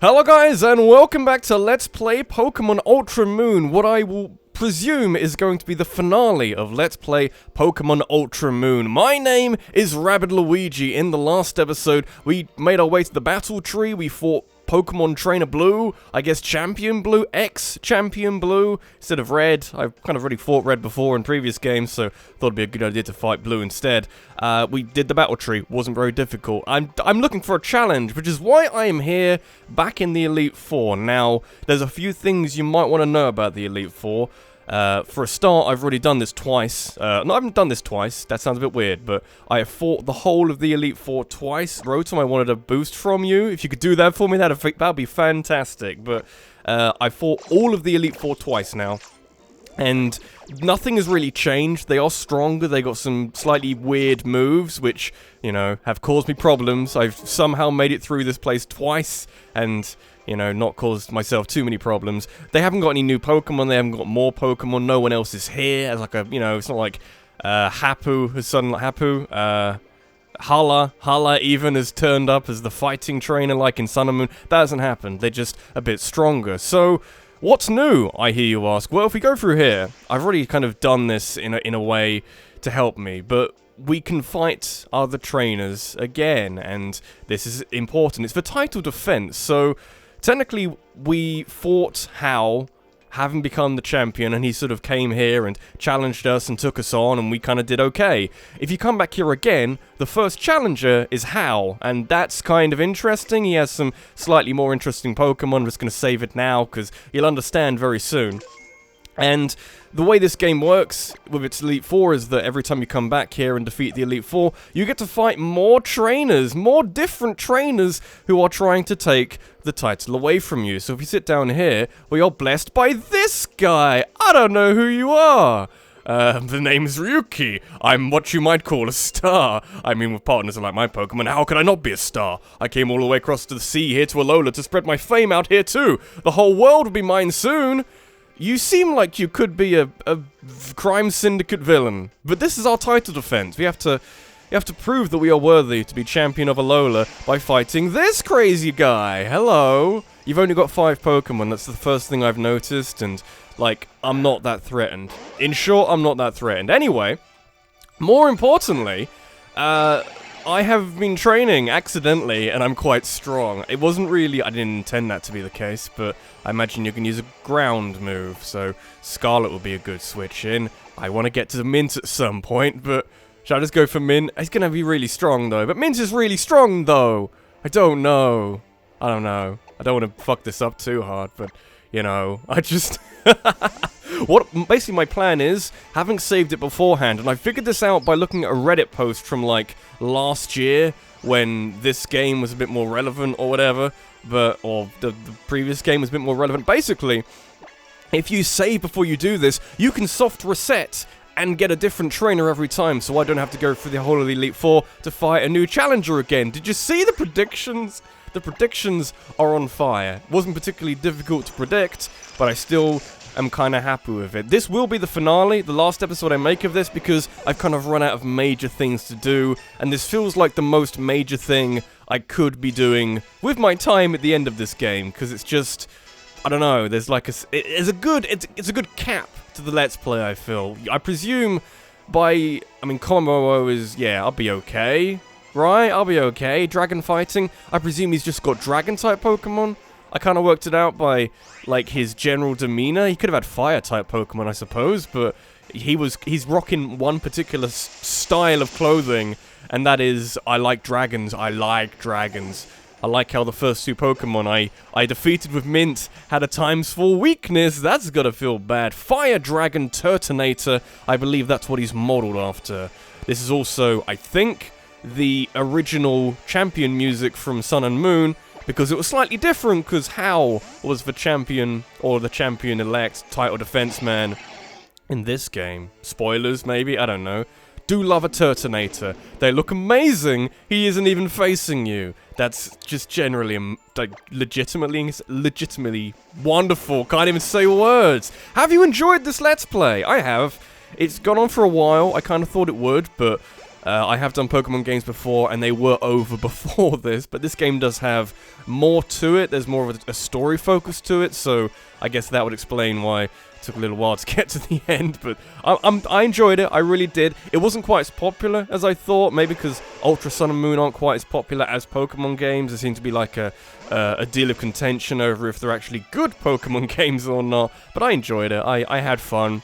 Hello guys, and welcome back to Let's Play Pokemon Ultra Moon, what I will presume is going to be the finale of Let's Play Pokemon Ultra Moon. My name is Rabbid Luigi. In the last episode, we made our way to the battle tree, we fought Pokemon Trainer Blue, I guess Champion Blue, ex-Champion Blue, instead of Red. I've kind of already fought Red before in previous games, so thought it'd be a good idea to fight Blue instead. We did the battle tree, wasn't very difficult. I'm looking for a challenge, which is why I am here back in the Elite Four. Now, there's a few things you might want to know about the Elite Four. For a start, I've already done this twice. No, I haven't done this twice. That sounds a bit weird, but I have fought the whole of the Elite Four twice. Rotom, I wanted a boost from you. If you could do that for me, that'd be fantastic. But I fought all of the Elite Four twice now, and nothing has really changed. They are stronger. They got some slightly weird moves, which, you know, have caused me problems. I've somehow made it through this place twice, and you know, not caused myself too many problems. They haven't got any new Pokemon, they haven't got more Pokemon, no one else is here as like a, you know, it's not like Hapu has suddenly, Hala even has turned up as the fighting trainer like in Sun and Moon. That hasn't happened, they're just a bit stronger. So, what's new, I hear you ask? Well, if we go through here, I've already kind of done this in a way to help me, but we can fight other trainers again, and this is important. It's for title defense, so technically, we fought Hal, having become the champion, and he sort of came here and challenged us and took us on, and we kind of did okay. If you come back here again, the first challenger is Hal, and that's kind of interesting. He has some slightly more interesting Pokemon. I'm just going to save it now, because you'll understand very soon. And the way this game works with its Elite Four is that every time you come back here and defeat the Elite Four, you get to fight more trainers, more different trainers who are trying to take the title away from you. So if you sit down here, we are blessed by this guy. I don't know who you are. The name's Ruki. I'm what you might call a star. I mean, with partners like my Pokemon, how could I not be a star? I came all the way across to the sea here to Alola to spread my fame out here too. The whole world will be mine soon. You seem like you could be a crime syndicate villain, but this is our title defense. You have to prove that we are worthy to be champion of Alola by fighting this crazy guy. Hello. You've only got 5 Pokemon. That's the first thing I've noticed, and like, I'm not that threatened. In short, I'm not that threatened. Anyway, more importantly, I have been training accidentally, and I'm quite strong. It wasn't really, I didn't intend that to be the case, but I imagine you can use a ground move, so Scarlet will be a good switch in. I want to get to the Mint at some point, but shall I just go for Mint? He's going to be really strong, though. But Mint is really strong, though. I don't know. I don't know. I don't want to fuck this up too hard, but, you know, I just... Basically my plan is, having saved it beforehand, and I figured this out by looking at a Reddit post from, like, last year, when this game was a bit more relevant or whatever, or the previous game was a bit more relevant. Basically, if you save before you do this, you can soft reset and get a different trainer every time, so I don't have to go through the whole of the Elite Four to fight a new challenger again. Did you see the predictions? The predictions are on fire. It wasn't particularly difficult to predict, but I still am kind of happy with it. This will be the finale, the last episode I make of this, because I've kind of run out of major things to do, and this feels like the most major thing I could be doing with my time at the end of this game, because it's just, I don't know, there's like it's a good cap to the Let's Play, I feel. I presume I mean, Kommo is, yeah, I'll be okay, right? I'll be okay. Dragon fighting, I presume he's just got Dragon-type Pokemon. I kind of worked it out by, like, his general demeanor. He could have had Fire-type Pokemon, I suppose, but he's rocking one particular style of clothing, and that is, I like dragons. I like dragons. I like how the first 2 Pokemon I defeated with Mint had a ×4 weakness. That's gotta feel bad. Fire Dragon Turtonator. I believe that's what he's modeled after. This is also, I think, the original champion music from Sun and Moon, because it was slightly different, because Hal was the champion, or the champion-elect title defense man in this game. Spoilers, maybe? I don't know. Do love a Turtonator. They look amazing. He isn't even facing you. That's just generally, like, legitimately wonderful. Can't even say words. Have you enjoyed this Let's Play? I have. It's gone on for a while. I kind of thought it would, but I have done Pokemon games before, and they were over before this, but this game does have more to it. There's more of a story focus to it, so I guess that would explain why it took a little while to get to the end, but I enjoyed it. I really did. It wasn't quite as popular as I thought, maybe because Ultra Sun and Moon aren't quite as popular as Pokemon games. There seemed to be like a deal of contention over if they're actually good Pokemon games or not, but I enjoyed it. I had fun.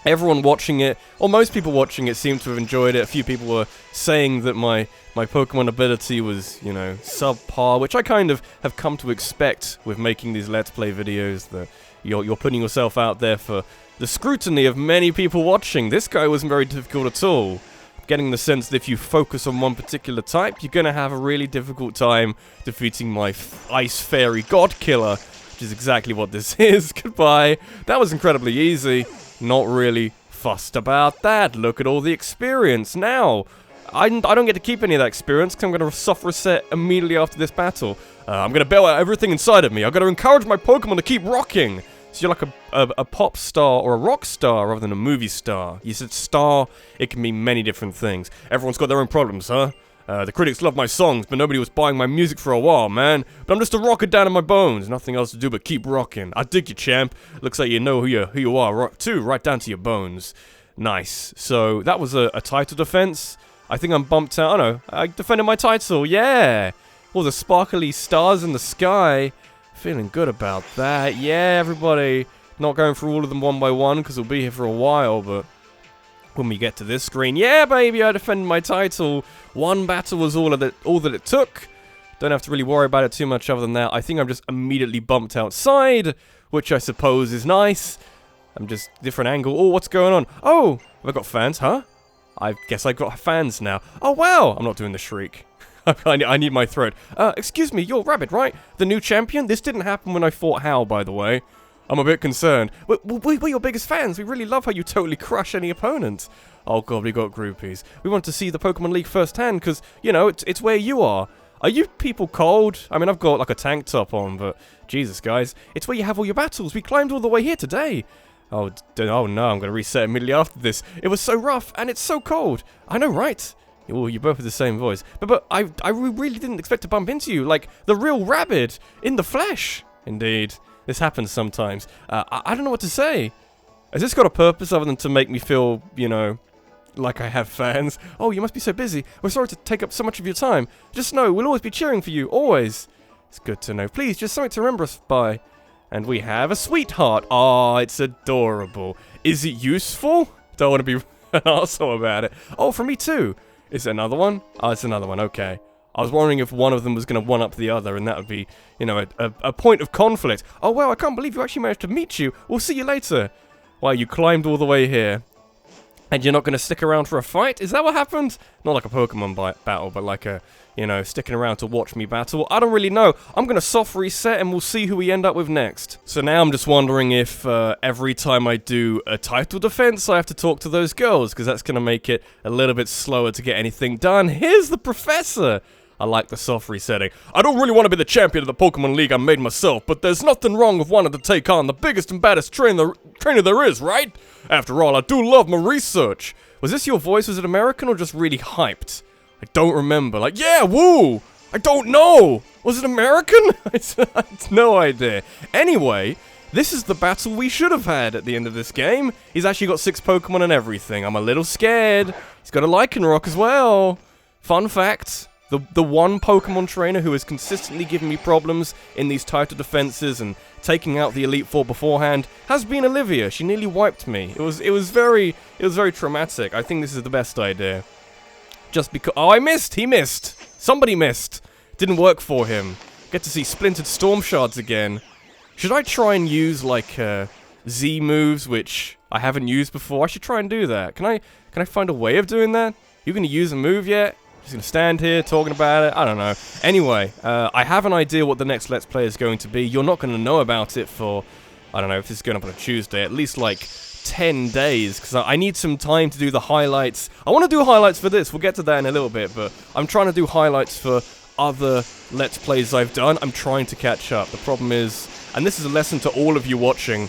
Everyone watching it, or most people watching it, seemed to have enjoyed it. A few people were saying that my Pokemon ability was, you know, subpar, which I kind of have come to expect with making these Let's Play videos, that you're putting yourself out there for the scrutiny of many people watching. This guy wasn't very difficult at all. Getting the sense that if you focus on one particular type, you're going to have a really difficult time defeating my Ice Fairy God Killer, which is exactly what this is. Goodbye. That was incredibly easy. Not really fussed about that. Look at all the experience. Now, I don't get to keep any of that experience because I'm going to soft reset immediately after this battle. I'm going to bail out everything inside of me. I've got to encourage my Pokemon to keep rocking. So you're like a pop star or a rock star rather than a movie star. You said star, it can mean many different things. Everyone's got their own problems, huh? The critics love my songs, but nobody was buying my music for a while, man. But I'm just a rocker down in my bones. Nothing else to do but keep rocking. I dig you, champ. Looks like you know who you are, too, right down to your bones. Nice. So, that was a title defense. I think I'm bumped out. Oh, no. I defended my title. Yeah. All the sparkly stars in the sky. Feeling good about that. Yeah, everybody. Not going through all of them one by one, because we'll be here for a while, but when we get to this screen, yeah, baby, I defended my title. One battle was all that it took. Don't have to really worry about it too much other than that. I think I'm just immediately bumped outside, which I suppose is nice. I'm just different angle. Oh, what's going on? Oh, have I got fans, huh? I guess I got fans now. Oh, wow. I'm not doing the shriek. I need my throat. Excuse me, you're Rabbit, right? The new champion? This didn't happen when I fought Hal, by the way. I'm a bit concerned. We're your biggest fans. We really love how you totally crush any opponent. Oh god, we got groupies. We want to see the Pokemon League firsthand because, you know, it's where you are. Are you people cold? I mean, I've got like a tank top on, but Jesus, guys. It's where you have all your battles. We climbed all the way here today. Oh no, I'm going to reset immediately after this. It was so rough and it's so cold. I know, right? Oh, you both have the same voice. But I really didn't expect to bump into you. Like, the real Rabbit in the flesh. Indeed. This happens sometimes. I don't know what to say. Has this got a purpose other than to make me feel, you know, like I have fans? Oh, you must be so busy. We're sorry to take up so much of your time. Just know, we'll always be cheering for you. Always. It's good to know. Please, just something to remember us by. And we have a sweetheart. Oh, it's adorable. Is it useful? Don't want to be an arsehole about it. Oh, for me too. Is it another one? Oh, it's another one. Okay. I was wondering if one of them was going to one-up the other, and that would be, you know, a point of conflict. Oh, wow, I can't believe you actually managed to meet you. We'll see you later. Wow, you climbed all the way here. And you're not going to stick around for a fight? Is that what happened? Not like a Pokemon battle, but like a, you know, sticking around to watch me battle. I don't really know. I'm going to soft reset, and we'll see who we end up with next. So now I'm just wondering if every time I do a title defense, I have to talk to those girls, because that's going to make it a little bit slower to get anything done. Here's the Professor! I like the soft resetting. I don't really want to be the champion of the Pokemon League I made myself, but there's nothing wrong with wanting to take on the biggest and baddest trainer there is, right? After all, I do love my research. Was this your voice? Was it American or just really hyped? I don't remember. Like, yeah, woo! I don't know! Was it American? I had no idea. Anyway, this is the battle we should have had at the end of this game. He's actually got 6 Pokemon and everything. I'm a little scared. He's got a Lycanroc as well. Fun fact. The one Pokemon trainer who has consistently given me problems in these title defenses and taking out the Elite Four beforehand has been Olivia. She nearly wiped me. It was very traumatic. I think this is the best idea. Just because... Oh, I missed! He missed! Somebody missed! Didn't work for him. Get to see Splintered Storm Shards again. Should I try and use, like, Z moves, which I haven't used before? I should try and do that. Can I find a way of doing that? You gonna use a move yet? Just gonna stand here talking about it. I don't know. Anyway, I have an idea what the next Let's Play is going to be. You're not gonna know about it for, I don't know, if this is going up on a Tuesday, at least like 10 days, because I need some time to do the highlights. I want to do highlights for this. We'll get to that in a little bit, but I'm trying to do highlights for other Let's Plays I've done. I'm trying to catch up. The problem is, and this is a lesson to all of you watching,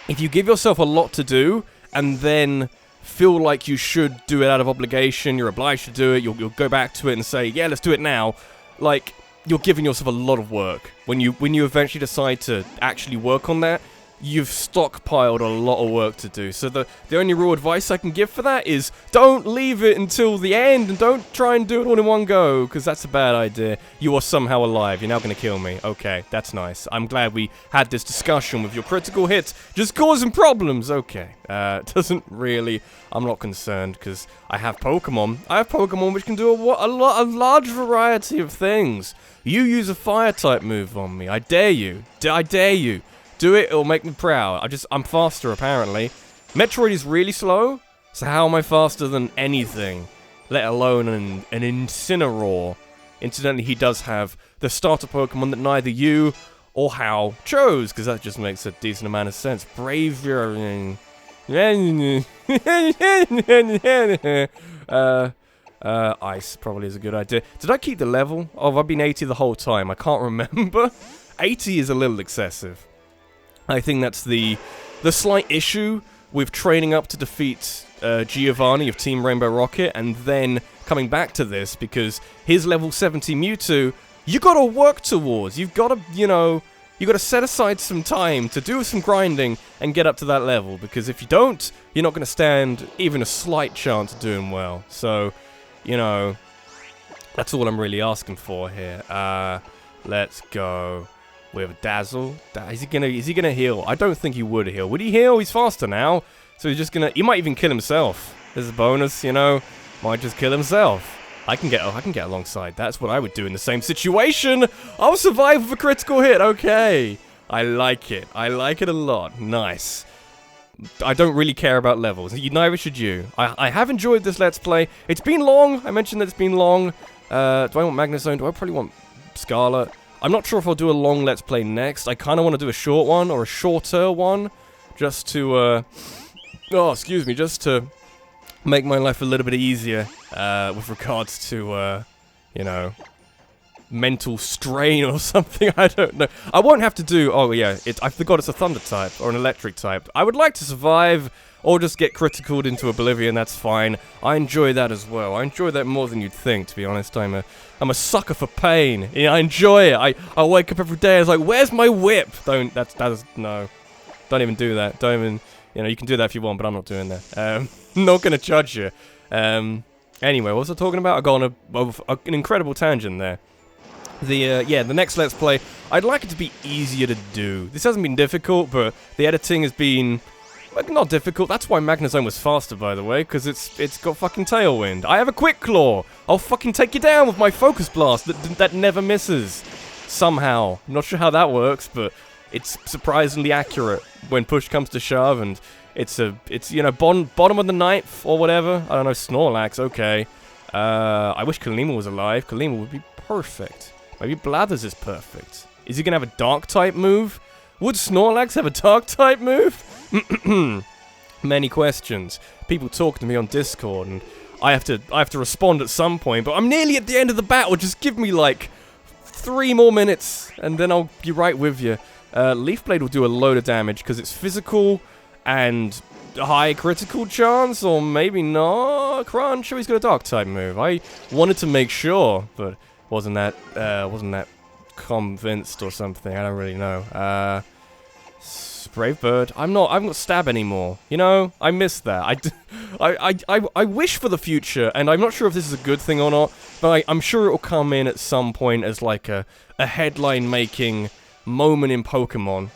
if you give yourself a lot to do, and then feel like you should do it out of obligation, you're obliged to do it, you'll go back to it and say, yeah, let's do it now, like, you're giving yourself a lot of work. When you eventually decide to actually work on that, you've stockpiled a lot of work to do. So the only real advice I can give for that is don't leave it until the end and don't try and do it all in one go, because that's a bad idea. You are somehow alive. You're now going to kill me. Okay, that's nice. I'm glad we had this discussion with your critical hits just causing problems. Okay, doesn't really... I'm not concerned because I have Pokemon. I have Pokemon which can do a large variety of things. You use a fire-type move on me. I dare you. I dare you. Do it, it'll make me proud. I'm faster, apparently. Metroid is really slow, so how am I faster than anything? Let alone an Incineroar. Incidentally, he does have the starter Pokemon that neither you or Hal chose, because that just makes a decent amount of sense. Braviary. Ice probably is a good idea. Did I keep the level? Oh, I've been 80 the whole time. I can't remember. 80 is a little excessive. I think that's the slight issue with training up to defeat Giovanni of Team Rainbow Rocket and then coming back to this, because his level 70 Mewtwo, you gotta work towards. You've gotta, you gotta set aside some time to do some grinding and get up to that level, because if you don't, you're not gonna stand even a slight chance of doing well. So, that's all I'm really asking for here. Let's go with Dazzle. Is he gonna heal? I don't think he would heal. Would he heal? He's faster now. So he's just gonna... He might even kill himself. There's a bonus, Might just kill himself. I can get alongside. That's what I would do in the same situation. I'll survive with a critical hit. Okay. I like it. I like it a lot. Nice. I don't really care about levels. Neither should you. I have enjoyed this Let's Play. It's been long. I mentioned that it's been long. Do I want Magnezone? Do I probably want Scarlet? I'm not sure if I'll do a long Let's Play next. I kind of want to do a short one, or a shorter one, just to, just to make my life a little bit easier, with regards to, mental strain or something. I don't know. I won't have to do, I forgot it's a Thunder type, or an Electric type. I would like to survive, or just get criticaled into oblivion, that's fine. I enjoy that as well. I enjoy that more than you'd think, to be honest. I'm a sucker for pain. I enjoy it. I wake up every day, I was like, where's my whip? No. Don't even do that. Don't even, you can do that if you want, but I'm not doing that. Not gonna judge you. Anyway, what was I talking about? I got on an incredible tangent there. The next Let's Play, I'd like it to be easier to do. This hasn't been difficult, but the editing has been... not difficult. That's why Magnezone was faster, by the way, because it's got fucking Tailwind. I have a Quick Claw. I'll fucking take you down with my Focus Blast that never misses. Somehow. I'm not sure how that works, but it's surprisingly accurate when push comes to shove, and it's bottom of the ninth or whatever. I don't know, Snorlax, okay. I wish Kalima was alive. Kalima would be perfect. Maybe Blathers is perfect. Is he gonna have a Dark-type move? Would Snorlax have a Dark-type move? Many questions. People talk to me on Discord, and I have to respond at some point. But I'm nearly at the end of the battle. Just give me like 3 more minutes, and then I'll be right with you. Leaf Blade will do a load of damage because it's physical and high critical chance, or maybe not. Crunch. Oh, he's got a Dark-type move. I wanted to make sure, but wasn't that convinced or something. I don't really know. Brave Bird. I've got Stab anymore. I miss that. I wish for the future, and I'm not sure if this is a good thing or not, but I'm sure it will come in at some point as like a headline-making moment in Pokemon.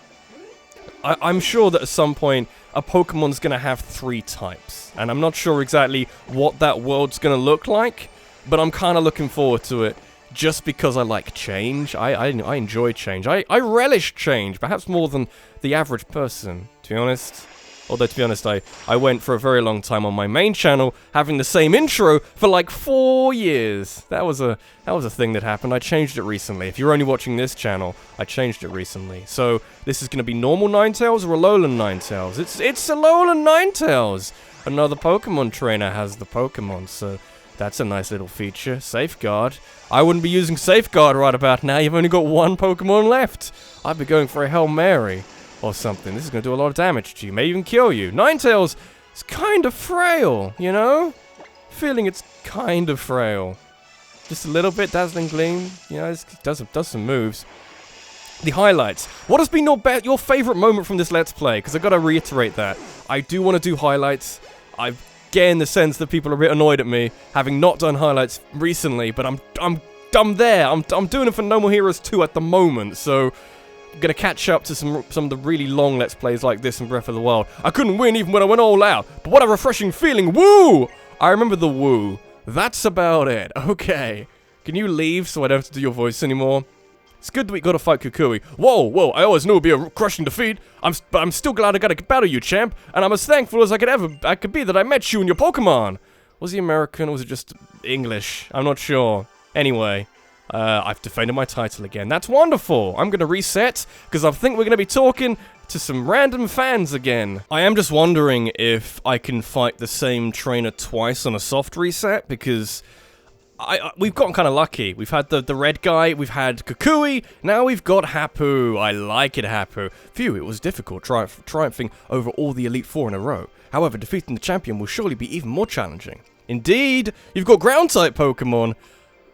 I'm sure that at some point a Pokemon's gonna have 3 types, and I'm not sure exactly what that world's gonna look like, but I'm kind of looking forward to it. Just because I like change. I enjoy change. I relish change, perhaps more than the average person, to be honest. Although, to be honest, I went for a very long time on my main channel having the same intro for like 4 years. That was a thing that happened. I changed it recently. If you're only watching this channel, I changed it recently. So, this is going to be normal Ninetales or Alolan Ninetales? It's Alolan Ninetales! Another Pokemon trainer has the Pokemon, so... that's a nice little feature. Safeguard. I wouldn't be using Safeguard right about now. You've only got 1 Pokemon left. I'd be going for a Hail Mary or something. This is going to do a lot of damage to you. May even kill you. Ninetales It's kind of frail, you know? Feeling it's kind of frail. Just a little bit, Dazzling Gleam. You know, it does some moves. The highlights. What has been your favourite moment from this Let's Play? Because I've got to reiterate that. I do want to do highlights. I've getting the sense that people are a bit annoyed at me, having not done highlights recently, but I'm there. I'm doing it for No More Heroes 2 at the moment, so I'm gonna catch up to some of the really long Let's Plays like this in Breath of the Wild. I couldn't win even when I went all out, but what a refreshing feeling! Woo! I remember the woo. That's about it. Okay. Can you leave so I don't have to do your voice anymore? It's good that we got to fight Kukui. Whoa, I always knew it would be a crushing defeat. But I'm still glad I got to battle you, champ. And I'm as thankful as I could be that I met you and your Pokemon. Was he American or was it just English? I'm not sure. Anyway. I've defended my title again. That's wonderful. I'm going to reset, because I think we're going to be talking to some random fans again. I am just wondering if I can fight the same trainer twice on a soft reset, because we've gotten kind of lucky. We've had the red guy, we've had Kukui, now we've got Hapu. I like it, Hapu. Phew, it was difficult triumphing over all the Elite Four in a row. However, defeating the champion will surely be even more challenging. Indeed, you've got ground-type Pokemon.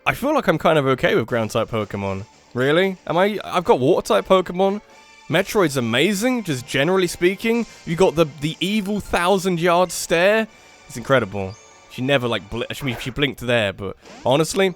I feel like I'm kind of okay with ground-type Pokemon. Really? I've got water-type Pokemon. Metroid's amazing, just generally speaking. You got the evil 1,000-yard stare. It's incredible. She never, like, she blinked there, but honestly,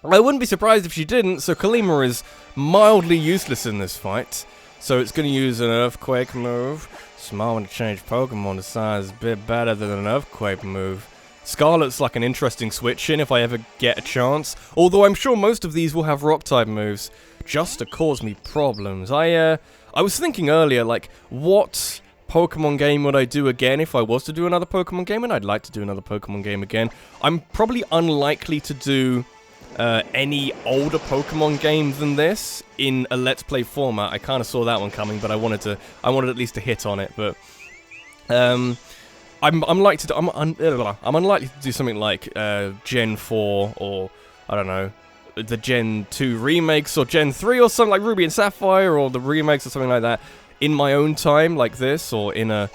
I wouldn't be surprised if she didn't, so Kalima is mildly useless in this fight. So it's going to use an Earthquake move. Smile when to change Pokemon to size a bit better than an Earthquake move. Scarlet's like an interesting switch in if I ever get a chance, although I'm sure most of these will have Rock-type moves, just to cause me problems. I was thinking earlier, like, what Pokemon game would I do again if I was to do another Pokemon game, and I'd like to do another Pokemon game again. I'm probably unlikely to do any older Pokemon game than this in a Let's Play format. I kind of saw that one coming, but I wanted at least to hit on it, but I'm unlikely to do something like Gen 4 or, I don't know, the Gen 2 remakes or Gen 3 or something like Ruby and Sapphire or the remakes or something like that in my own time like this, or in a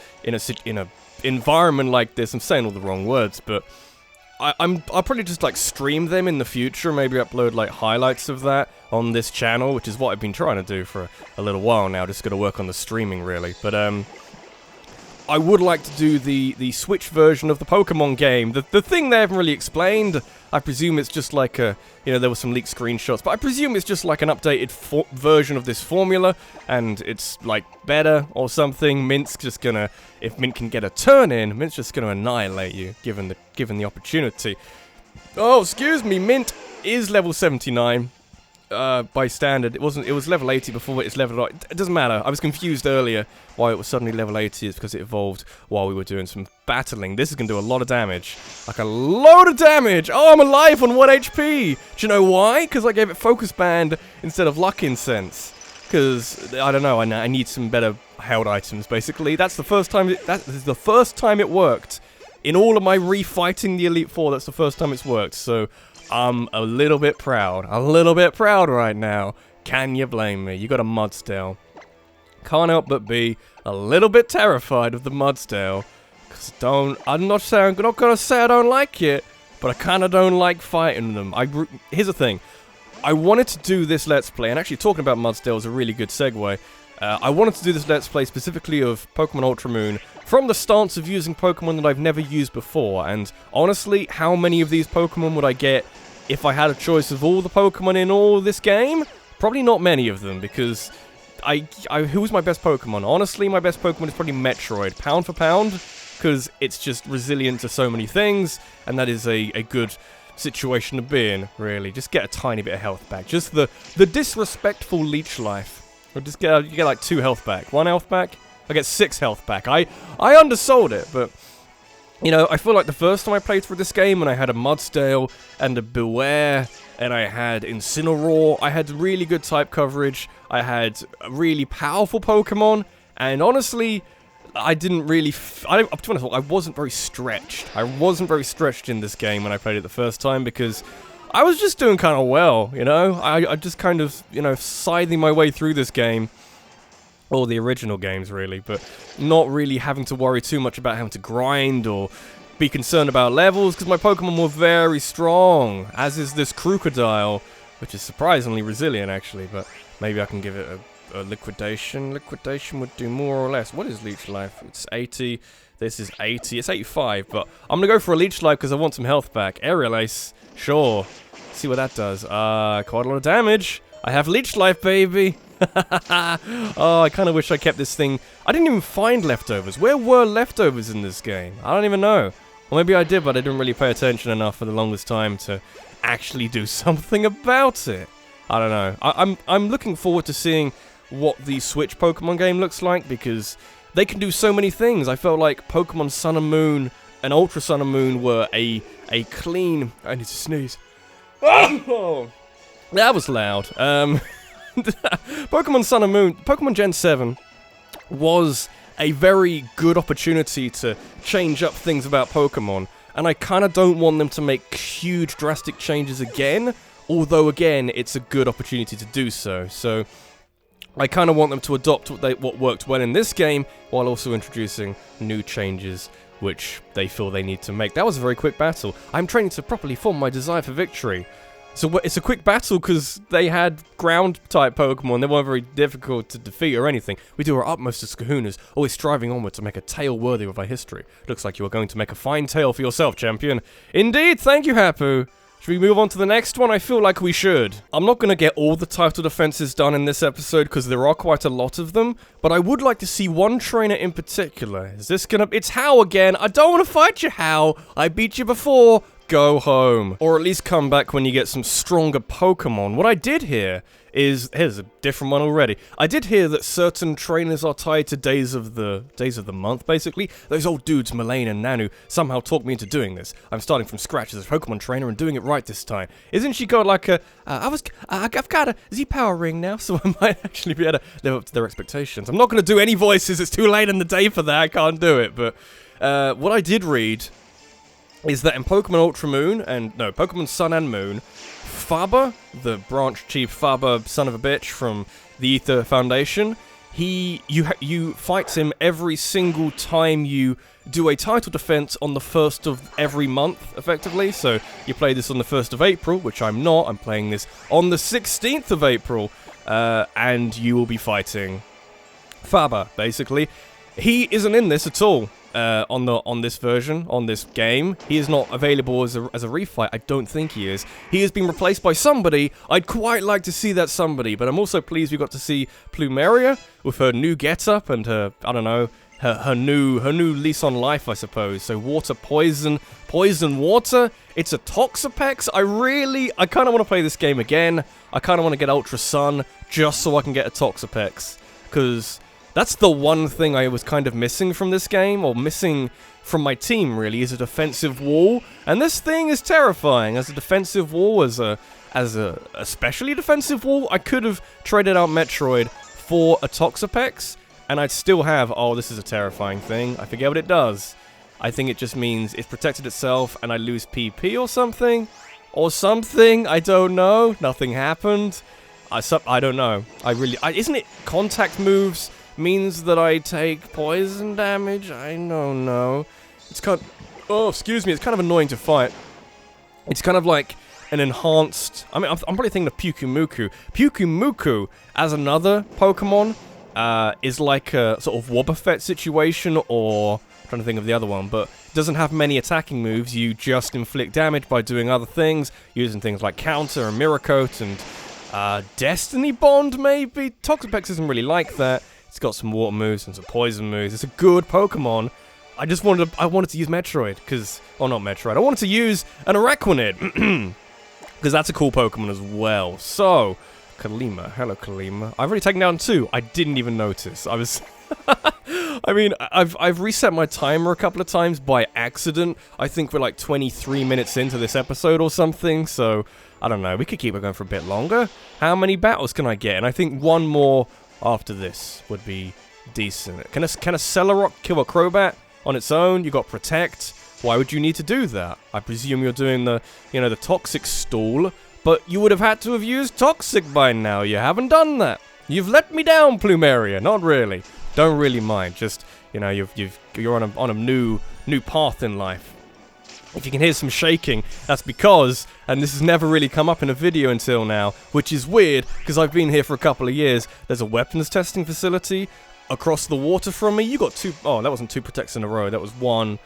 environment like this. I'm saying all the wrong words, but I'll probably just like stream them in the future, maybe upload like highlights of that on this channel, which is what I've been trying to do for a little while now. Just got to work on the streaming really, but I would like to do the Switch version of the Pokemon game. The thing they haven't really explained, I presume it's just like a, you know, there were some leaked screenshots, but I presume it's just like an updated version of this formula, and it's like better or something. Mint's just gonna, if Mint can get a turn in, Mint's just gonna annihilate you, given the opportunity. Oh, excuse me, Mint is level 79. By standard, it was level 80 before, it's level, it doesn't matter. I was confused earlier why it was suddenly level 80. It's because it evolved while we were doing some battling. This is going to do a lot of damage. Like a load of damage! Oh, I'm alive on 1 HP! Do you know why? Because I gave it Focus Band instead of Luck Incense. Because, I don't know, I need some better held items, basically. That's the first time, that is the first time it worked. In all of my refighting the Elite Four, that's the first time it's worked, so I'm a little bit proud right now. Can you blame me? You got a Mudsdale. Can't help but be a little bit terrified of the Mudsdale. Cause I'm not gonna say I don't like it, but I kinda don't like fighting them. Here's the thing. I wanted to do this Let's Play, and actually talking about Mudsdale is a really good segue. I wanted to do this Let's Play specifically of Pokemon Ultra Moon from the stance of using Pokemon that I've never used before, and honestly, how many of these Pokemon would I get if I had a choice of all the Pokemon in all this game? Probably not many of them, because who's my best Pokemon? Honestly, my best Pokemon is probably Metroid, pound for pound, because it's just resilient to so many things, and that is a good situation to be in, really. Just get a tiny bit of health back. Just the disrespectful leech life. Or just you get like 2 health back. 1 health back? I get 6 health back. I undersold it, but you know, I feel like the first time I played through this game, when I had a Mudsdale and a Beware, and I had Incineroar, I had really good type coverage, I had really powerful Pokemon, and honestly, I didn't really, to be honest, I wasn't very stretched. I wasn't very stretched in this game when I played it the first time, because I was just doing kind of well, you know? I just kind of, you know, scything my way through this game. Or the original games, really, but not really having to worry too much about having to grind or be concerned about levels, because my Pokemon were very strong, as is this Crocodile, which is surprisingly resilient, actually, but maybe I can give it a Liquidation. Liquidation would do more or less. What is Leech Life? It's 80. This is 80. It's 85, but I'm going to go for a Leech Life because I want some health back. Aerial Ace, sure. See what that does. Quite a lot of damage. I have Leech Life, baby. Oh, I kind of wish I kept this thing. I didn't even find leftovers. Where were leftovers in this game? I don't even know. Or maybe I did, but I didn't really pay attention enough for the longest time to actually do something about it. I don't know. I'm looking forward to seeing what the Switch Pokemon game looks like, because they can do so many things. I felt like Pokemon Sun and Moon and Ultra Sun and Moon were a clean... I need to sneeze. Oh, that was loud. Pokemon Sun and Moon, Pokemon Gen 7 was a very good opportunity to change up things about Pokemon, and I kind of don't want them to make huge drastic changes again, although again, it's a good opportunity to do so. So I kind of want them to adopt what worked well in this game, while also introducing new changes which they feel they need to make. That was a very quick battle. I'm training to properly form my desire for victory. So it's a quick battle because they had ground-type Pokemon. They weren't very difficult to defeat or anything. We do our utmost as kahunas, always striving onward to make a tale worthy of our history. Looks like you are going to make a fine tale for yourself, champion. Indeed, thank you, Hapu. Should we move on to the next one? I feel like we should. I'm not going to get all the title defenses done in this episode because there are quite a lot of them, but I would like to see one trainer in particular. Is this gonna... It's Hao again. I don't want to fight you, Hao. I beat you before. Go home. Or at least come back when you get some stronger Pokemon. What I did here is... Here's a different one already. I did hear that certain trainers are tied to days of the month, basically. Those old dudes, Mullane and Nanu, somehow talked me into doing this. I'm starting from scratch as a Pokemon trainer and doing it right this time. Isn't she got like a... I've got a Z-Power ring now, so I might actually be able to live up to their expectations. I'm not going to do any voices. It's too late in the day for that. I can't do it. But what I did read is that in Pokemon Ultra Moon, Pokemon Sun and Moon, Faber, the branch chief Faber, son of a bitch from the Ether Foundation, you fight him every single time you do a title defense on the 1st of every month, effectively. So you play this on the 1st of April, which I'm not. I'm playing this on the 16th of April, and you will be fighting Faber, basically. He isn't in this at all. On this version, on this game. He is not available as a refight. I don't think he is. He has been replaced by somebody. I'd quite like to see that somebody, but I'm also pleased we got to see Plumeria with her new getup and her, I don't know, her new lease on life, I suppose. So water, poison, water. It's a Toxapex. I kind of want to play this game again. I kind of want to get Ultra Sun just so I can get a Toxapex, because that's the one thing I was kind of missing from this game, or missing from my team, really, is a defensive wall. And this thing is terrifying. As a defensive wall, as a especially defensive wall, I could have traded out Metroid for a Toxapex, and I'd still have... Oh, this is a terrifying thing. I forget what it does. I think it just means it's protected itself, and I lose PP or something? I don't know. Nothing happened. I don't know. Isn't it contact moves means that I take poison damage? I don't know. It's kind of... Oh, excuse me. It's kind of annoying to fight. It's kind of like an enhanced... I mean, I'm probably thinking of Pyukumuku. Pyukumuku, as another Pokemon, is like a sort of Wobbuffet situation, or... I'm trying to think of the other one, but it doesn't have many attacking moves. You just inflict damage by doing other things, using things like Counter and Mirror Coat and Destiny Bond, maybe? Toxapex isn't really like that. It's got some water moves and some poison moves. It's a good Pokemon. I wanted to use Metroid, because... Oh, not Metroid. I wanted to use an Araquanid, because that's a cool Pokemon as well. So, Kalima. Hello, Kalima. I've already taken down 2. I didn't even notice. I was... I mean, I've reset my timer a couple of times by accident. I think we're like 23 minutes into this episode or something, so... I don't know. We could keep it going for a bit longer. How many battles can I get? And I think one more... after this would be decent. Can a Celorock kill a Crobat on its own? You got Protect. Why would you need to do that? I presume you're doing the Toxic stall, but you would have had to have used Toxic by now. You haven't done that. You've let me down, Plumeria. Not really. Don't really mind. Just, you know, you're on a new path in life. If you can hear some shaking, that's because, and this has never really come up in a video until now, which is weird, because I've been here for a couple of years, there's a weapons testing facility across the water from me. You got two, oh, that wasn't two protects in a row, that was one,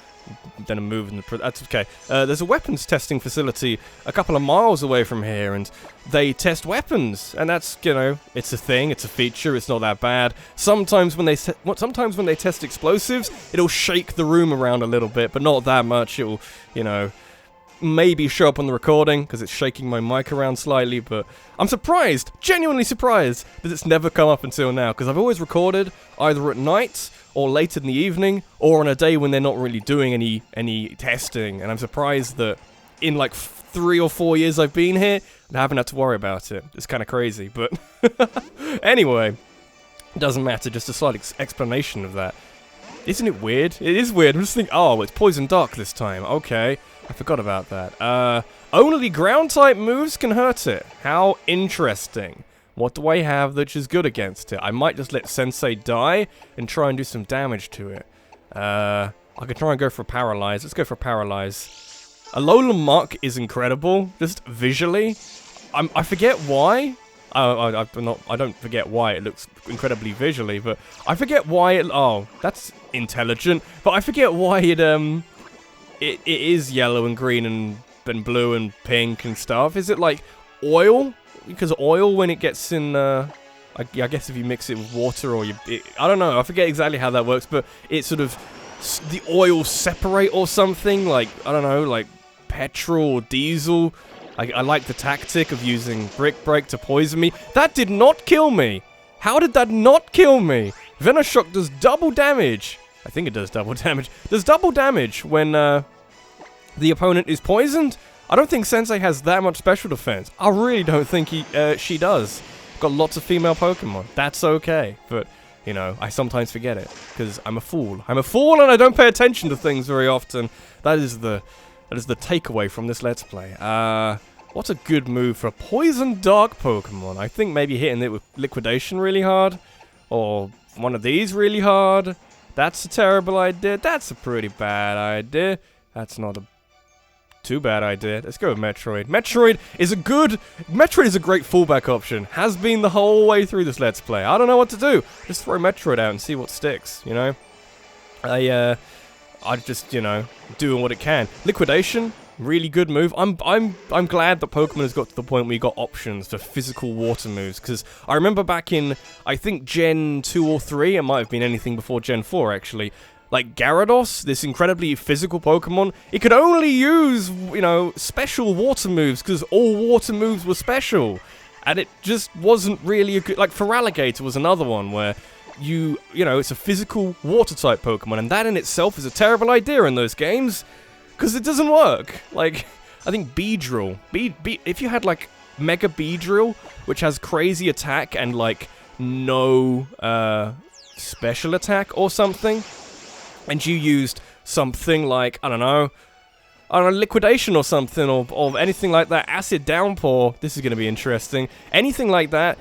then a move, and that's okay. There's a weapons testing facility a couple of miles away from here, and they test weapons, and that's, you know, it's a thing, it's a feature, it's not that bad. Sometimes when they test explosives, it'll shake the room around a little bit, but not that much. It'll, you know, maybe show up on the recording, because it's shaking my mic around slightly, but I'm surprised, genuinely surprised, that it's never come up until now, because I've always recorded either at night, or late in the evening, or on a day when they're not really doing any testing, and I'm surprised that in like 3 or 4 years I've been here, I haven't had to worry about it. It's kind of crazy, but anyway, it doesn't matter, just a slight explanation of that. Isn't it weird? It is weird. I'm just thinking, oh, it's Poison Dark this time. Okay, I forgot about that. Only ground-type moves can hurt it. How interesting. What do I have that is good against it? I might just let Sensei die and try and do some damage to it. I could try and go for Paralyze. Let's go for Paralyze. Alola Muck is incredible, just visually. I forget why. I don't forget why it looks incredibly visually, but I forget why it. Oh, that's intelligent. But I forget why it is yellow and green and blue and pink and stuff. Is it like oil? Because oil, when it gets in, I guess if you mix it with water or I don't know. I forget exactly how that works, but it sort of the oil separate or something. Like, I don't know, like petrol or diesel. I like the tactic of using Brick Break to poison me. That did not kill me. How did that not kill me? Venoshock does double damage. I think it does double damage. Does double damage when the opponent is poisoned? I don't think Sensei has that much special defense. I really don't think she does. Got lots of female Pokemon. That's okay. But, you know, I sometimes forget it. Because I'm a fool. I'm a fool and I don't pay attention to things very often. That is the takeaway from this Let's Play. What's a good move for a Poison Dark Pokemon? I think maybe hitting it with Liquidation really hard. Or one of these really hard. That's a terrible idea. That's a pretty bad idea. That's not a too bad idea. Let's go with Metroid. Metroid is a great fallback option. Has been the whole way through this Let's Play. I don't know what to do. Just throw Metroid out and see what sticks, you know? I just, you know, doing what it can. Liquidation, really good move. I'm glad that Pokemon has got to the point where you got options for physical water moves, because I remember back in, I think Gen 2 or 3, it might have been anything before Gen 4 actually, like Gyarados, this incredibly physical Pokemon, it could only use, you know, special water moves, because all water moves were special. And it just wasn't really a good, like Feraligatr was another one where you know, it's a physical water-type Pokemon, and that in itself is a terrible idea in those games, because it doesn't work. Like, I think Beedrill, if you had, like, Mega Beedrill, which has crazy attack and, like, no, special attack or something, and you used something like, I don't know, Liquidation or something, or anything like that, Acid Downpour, this is going to be interesting, anything like that,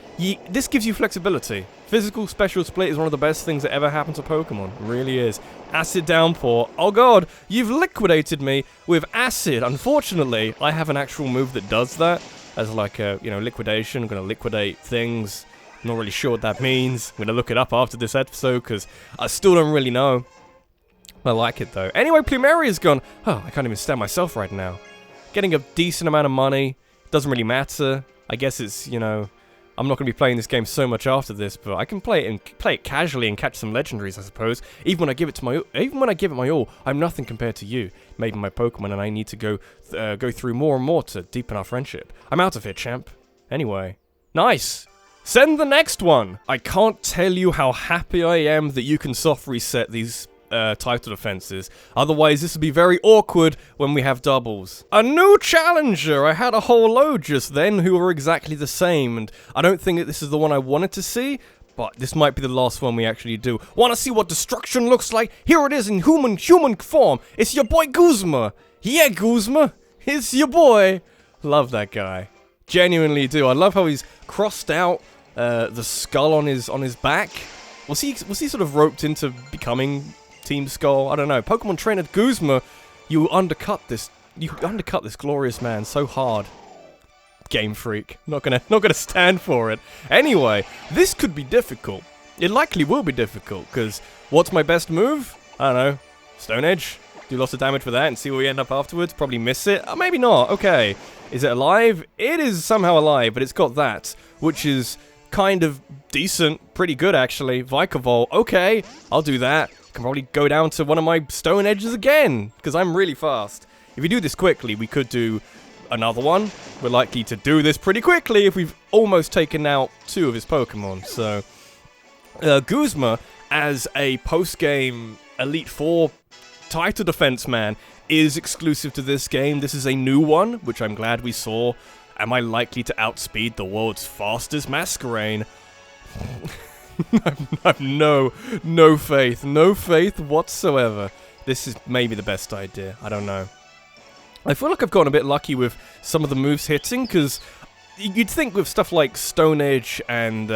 this gives you flexibility. Physical Special Split is one of the best things that ever happened to Pokemon, it really is. Acid Downpour, oh god, you've liquidated me with Acid. Unfortunately, I have an actual move that does that, as like a, you know, Liquidation. I'm going to liquidate things, I'm not really sure what that means. I'm going to look it up after this episode, because I still don't really know. I like it though. Anyway, Plumeria's gone. Oh, I can't even stand myself right now. Getting a decent amount of money. Doesn't really matter. I guess it's, you know, I'm not going to be playing this game so much after this, but I can play it casually and catch some legendaries, I suppose. Even when I give it my all, I'm nothing compared to you. Maybe my Pokemon, and I need to go through more and more to deepen our friendship. I'm out of here, champ. Anyway, nice. Send the next one. I can't tell you how happy I am that you can soft reset these title defenses. Otherwise, this would be very awkward when we have doubles. A new challenger! I had a whole load just then who were exactly the same, and I don't think that this is the one I wanted to see, but this might be the last one we actually do. Want to see what destruction looks like? Here it is in human form. It's your boy Guzma. Yeah, Guzma. It's your boy. Love that guy. Genuinely do. I love how he's crossed out the skull on his back. Was he sort of roped into becoming Team Skull? I don't know. Pokemon trainer Guzma, you undercut this glorious man so hard. Game Freak. Not gonna stand for it. Anyway, this could be difficult. It likely will be difficult, because what's my best move? I don't know. Stone Edge. Do lots of damage for that and see where we end up afterwards. Probably miss it. Maybe not. Okay. Is it alive? It is somehow alive, but it's got that, which is kind of decent. Pretty good, actually. Vikavolt. Okay. I'll do that. Can probably go down to one of my Stone Edges again, because I'm really fast. If we do this quickly, we could do another one. We're likely to do this pretty quickly if we've almost taken out 2 of his Pokemon. So, Guzma, as a post-game Elite Four title defense man, is exclusive to this game. This is a new one, which I'm glad we saw. Am I likely to outspeed the world's fastest Masquerain? I've no faith whatsoever. This is maybe the best idea. I don't know. I feel like I've gotten a bit lucky with some of the moves hitting, because you'd think with stuff like Stone Edge and,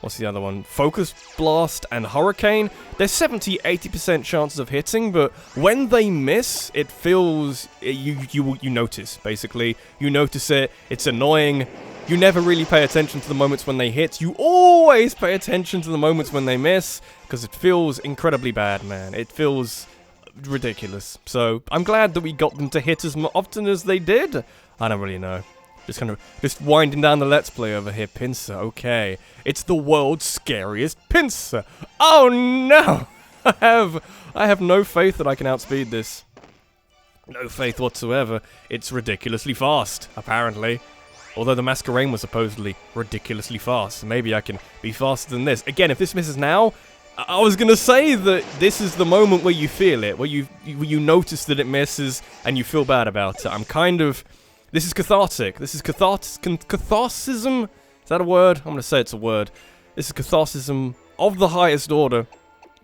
what's the other one? Focus Blast and Hurricane, there's 70-80% chances of hitting, but when they miss, it feels, you notice, basically. You notice it, it's annoying. You never really pay attention to the moments when they hit. You always pay attention to the moments when they miss, because it feels incredibly bad, man. It feels ridiculous. So, I'm glad that we got them to hit as often as they did. I don't really know. Just winding down the Let's Play over here. Pinsir, okay. It's the world's scariest Pinsir. Oh no! I have no faith that I can outspeed this. No faith whatsoever. It's ridiculously fast, apparently. Although the Masquerain was supposedly ridiculously fast. Maybe I can be faster than this. Again, if this misses now, I was gonna say that this is the moment where you feel it, where you notice that it misses and you feel bad about it. I'm kind of... This is cathartic. This is catharsism? Is that a word? I'm gonna say it's a word. This is catharsism of the highest order,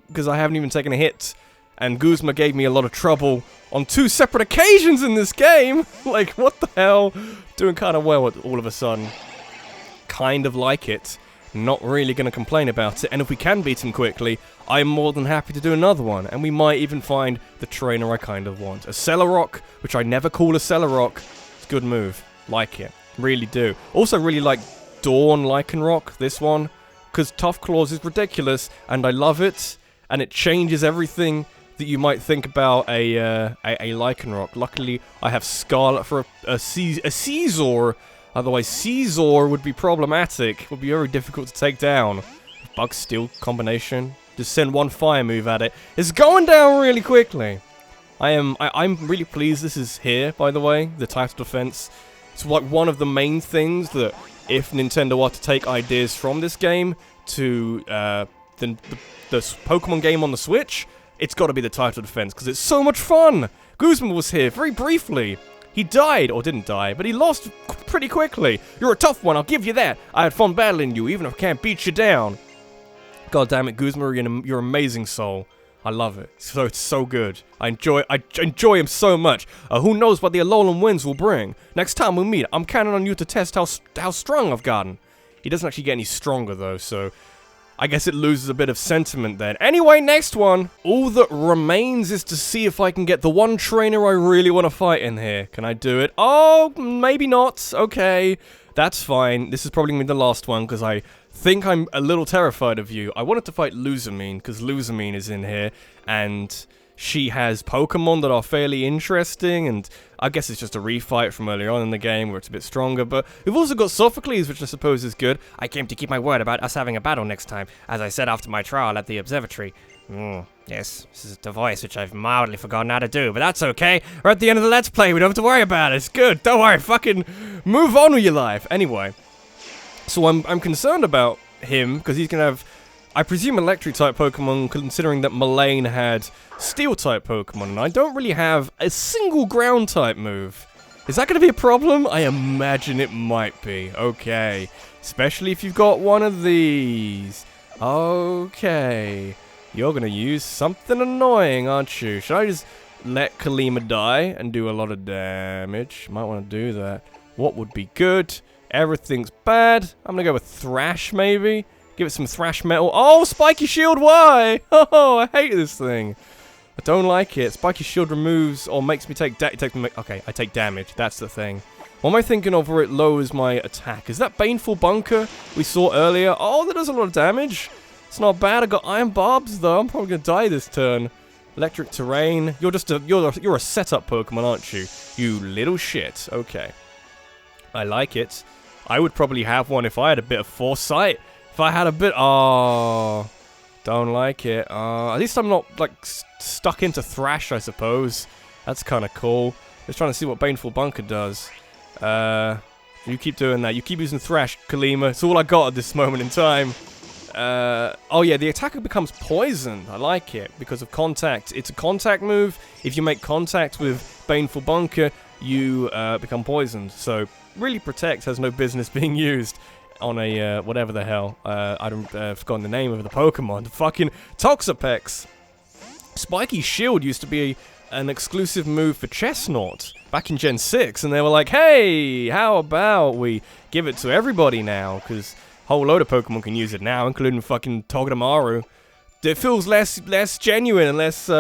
because I haven't even taken a hit, and Guzma gave me a lot of trouble on 2 separate occasions in this game. Like, what the hell? Doing kind of well all of a sudden. Kind of like it. Not really going to complain about it, and if we can beat him quickly, I'm more than happy to do another one, and we might even find the trainer I kind of want. A Cellarrock, which I never call a Cellarrock. It's a good move. Like it. Really do. Also really like Dawn Lycanroc, this one, because Tough Claws is ridiculous, and I love it, and it changes everything that you might think about a Lycanroc. Luckily, I have Scarlet for a Caesar. Otherwise, Caesar would be problematic. Would be very difficult to take down. Bug Steel combination. Just send one fire move at it. It's going down really quickly. I'm really pleased this is here, by the way. The title defense. It's like one of the main things that if Nintendo are to take ideas from this game to the Pokemon game on the Switch, it's got to be the title defense because it's so much fun. Guzma was here very briefly. He died, or didn't die, but he lost pretty quickly. You're a tough one, I'll give you that. I had fun battling you, even if I can't beat you down. God damn it, Guzma, you're an amazing soul. I love it. So it's so good. I enjoy him so much. Who knows what the Alolan Winds will bring? Next time we meet, I'm counting on you to test how strong I've gotten. He doesn't actually get any stronger though, so I guess it loses a bit of sentiment then. Anyway, next one. All that remains is to see if I can get the one trainer I really want to fight in here. Can I do it? Oh, maybe not. Okay, that's fine. This is probably going to be the last one because I think I'm a little terrified of you. I wanted to fight Luzamine because Luzamine is in here and she has Pokemon that are fairly interesting, and I guess it's just a refight from earlier on in the game where it's a bit stronger, but we've also got Sophocles, which I suppose is good. I came to keep my word about us having a battle next time, as I said after my trial at the observatory. Yes, this is a device which I've mildly forgotten how to do, but that's okay. We're at the end of the Let's Play, we don't have to worry about it. It's good, don't worry, fucking move on with your life. Anyway, so I'm concerned about him, because he's gonna have, I presume, Electric-type Pokemon, considering that Mullane had Steel-type Pokemon, and I don't really have a single Ground-type move. Is that going to be a problem? I imagine it might be. Okay. Especially if you've got one of these. Okay. You're going to use something annoying, aren't you? Should I just let Kalima die and do a lot of damage? Might want to do that. What would be good? Everything's bad. I'm gonna go with Thrash, maybe. Give it some Thrash Metal. Oh, Spiky Shield, why? Oh, I hate this thing. I don't like it. Spiky Shield removes or makes me take okay, I take damage. That's the thing. What am I thinking of where it lowers my attack? Is that Baneful Bunker we saw earlier? Oh, that does a lot of damage. It's not bad. I got Iron Barbs, though. I'm probably gonna die this turn. Electric Terrain. You're just you're a setup Pokemon, aren't you? You little shit. Okay. I like it. I would probably have one if I had a bit of foresight. If I had a bit... Oh, don't like it. At least I'm not, like, stuck into Thrash, I suppose. That's kind of cool. Just trying to see what Baneful Bunker does. You keep doing that. You keep using Thrash, Kalima. It's all I got at this moment in time. Oh yeah, the attacker becomes poisoned. I like it because of contact. It's a contact move. If you make contact with Baneful Bunker, you become poisoned. So, really Protect has no business being used on a, whatever the hell. I've forgotten the name of the Pokemon. The fucking Toxapex. Spiky Shield used to be an exclusive move for Chestnut back in Gen 6, and they were like, hey, how about we give it to everybody now? Because a whole load of Pokemon can use it now, including fucking Togedemaru. It feels less genuine and less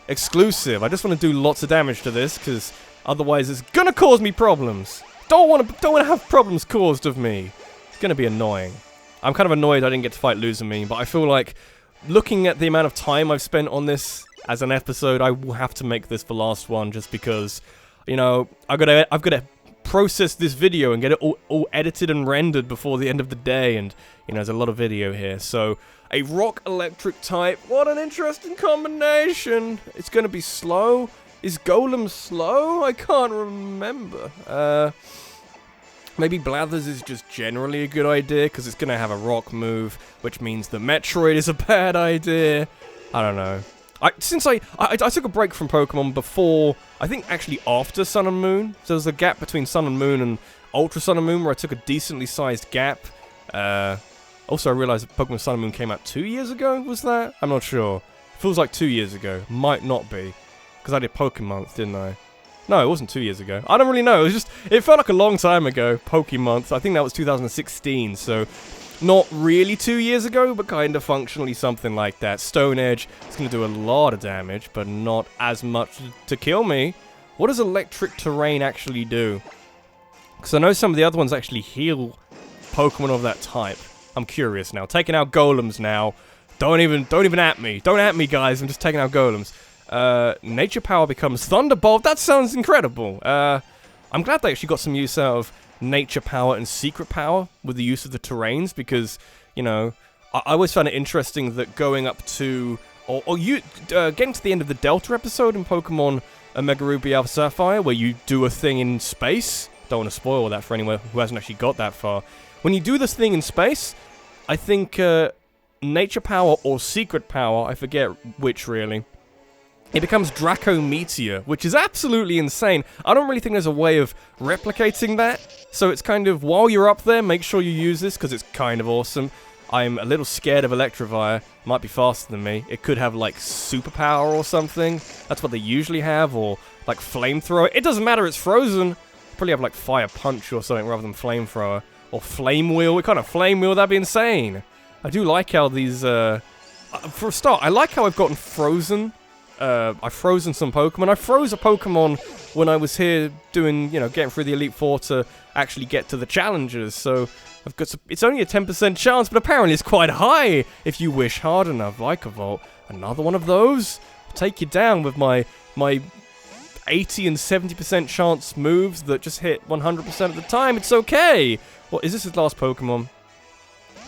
exclusive. I just want to do lots of damage to this, because otherwise it's gonna cause me problems. Don't want to have problems caused of me. It's gonna be annoying. I'm kind of annoyed I didn't get to fight Luzami, but I feel like looking at the amount of time I've spent on this as an episode, I will have to make this the last one, just because, you know, I've got to process this video and get it all edited and rendered before the end of the day, and, you know, there's a lot of video here. So, a rock electric type, what an interesting combination. It's going to be slow. Is Golem slow? I can't remember. Maybe Blathers is just generally a good idea, because it's going to have a rock move, which means the Metroid is a bad idea. I don't know. Since I took a break from Pokemon before, I think actually after Sun and Moon. So there's a gap between Sun and Moon and Ultra Sun and Moon where I took a decently sized gap. Also, I realized that Pokemon Sun and Moon came out 2 years ago, was that? I'm not sure. Feels like 2 years ago. Might not be. Because I did Pokemonth, didn't I? No, it wasn't 2 years ago. I don't really know. It felt like a long time ago, Pokemonth. I think that was 2016, so not really 2 years ago, but kind of functionally something like that. Stone Edge is going to do a lot of damage, but not as much to kill me. What does Electric Terrain actually do? Because I know some of the other ones actually heal Pokemon of that type. I'm curious now. Taking out Golems now. Don't even at me. Don't at me, guys. I'm just taking out Golems. Nature Power becomes Thunderbolt. That sounds incredible. I'm glad they actually got some use out of Nature Power and Secret Power with the use of the terrains, because, you know, I always found it interesting that going up to, getting to the end of the Delta episode in Pokemon Omega Ruby Alpha Sapphire, where you do a thing in space. Don't want to spoil that for anyone who hasn't actually got that far. When you do this thing in space, I think Nature Power or Secret Power, I forget which really, it becomes Draco Meteor, which is absolutely insane. I don't really think there's a way of replicating that. So it's kind of, while you're up there, make sure you use this, because it's kind of awesome. I'm a little scared of Electivire. It might be faster than me. It could have, like, superpower or something. That's what they usually have, or, like, flamethrower. It doesn't matter, it's frozen. Probably have, like, Fire Punch or something rather than flamethrower. Or Flame Wheel. What kind of Flame Wheel? That'd be insane. I do like how these, for a start, I like how I've gotten frozen. I've frozen some Pokemon. I froze a Pokemon when I was here doing, you know, getting through the Elite Four to actually get to the challenges. So I've got it's only a 10% chance, but apparently it's quite high if you wish hard enough. Vikavolt, another one of those. I'll take you down with my 80 and 70% chance moves that just hit 100% of the time. It's okay. What is this? His last Pokemon?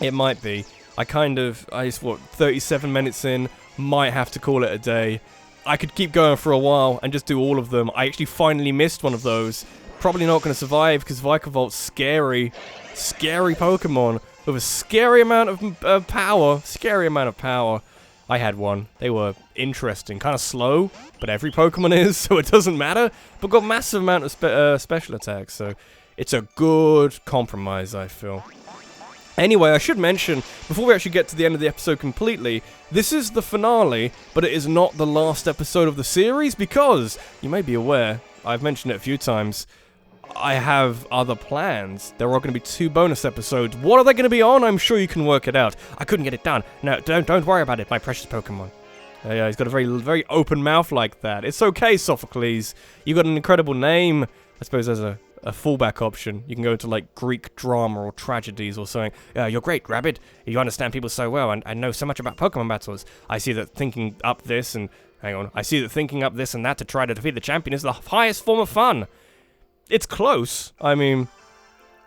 It might be. I 37 minutes in, might have to call it a day. I could keep going for a while and just do all of them. I actually finally missed one of those. Probably not going to survive because Vikavolt's scary. Scary Pokemon with a scary amount of power. Scary amount of power. I had one. They were interesting. Kind of slow, but every Pokemon is, so it doesn't matter. But got massive amount of special attacks, so it's a good compromise, I feel. Anyway, I should mention, before we actually get to the end of the episode completely, this is the finale, but it is not the last episode of the series, because, you may be aware, I've mentioned it a few times, I have other plans. There are going to be 2 bonus episodes. What are they going to be on? I'm sure you can work it out. I couldn't get it done. No, don't worry about it, my precious Pokemon. Yeah, he's got a very open mouth like that. It's okay, Sophocles. You got an incredible name. I suppose there's a fallback option. You can go to, like, Greek drama or tragedies or something. You're great, Rabbit. You understand people so well and know so much about Pokemon battles. I see that thinking up this and... Hang on. I see that thinking up this and that to try to defeat the champion is the highest form of fun. It's close. I mean...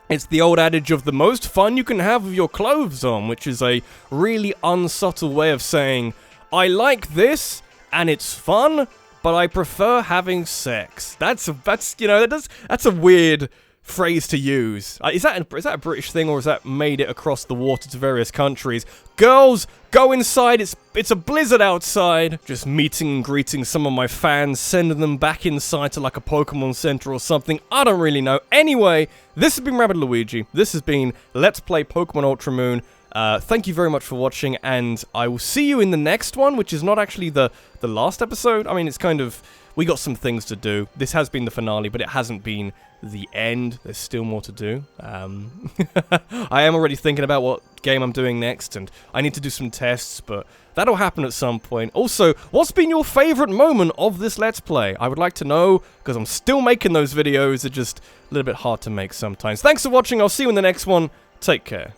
It's the old adage of the most fun you can have with your clothes on, which is a really unsubtle way of saying... I like this, and it's fun, but I prefer having sex. That's a weird phrase to use. Is that a British thing, or has that made it across the water to various countries? Girls, go inside. It's a blizzard outside. Just meeting and greeting some of my fans, sending them back inside to like a Pokemon Center or something. I don't really know. Anyway, this has been Rabbit Luigi. This has been Let's Play Pokemon Ultra Moon. Thank you very much for watching, and I will see you in the next one, which is not actually the last episode. I mean, it's kind of... We got some things to do. This has been the finale, but it hasn't been the end. There's still more to do. I am already thinking about what game I'm doing next, and I need to do some tests, but that'll happen at some point. Also, what's been your favorite moment of this Let's Play? I would like to know, because I'm still making those videos. They're just a little bit hard to make sometimes. Thanks for watching. I'll see you in the next one. Take care.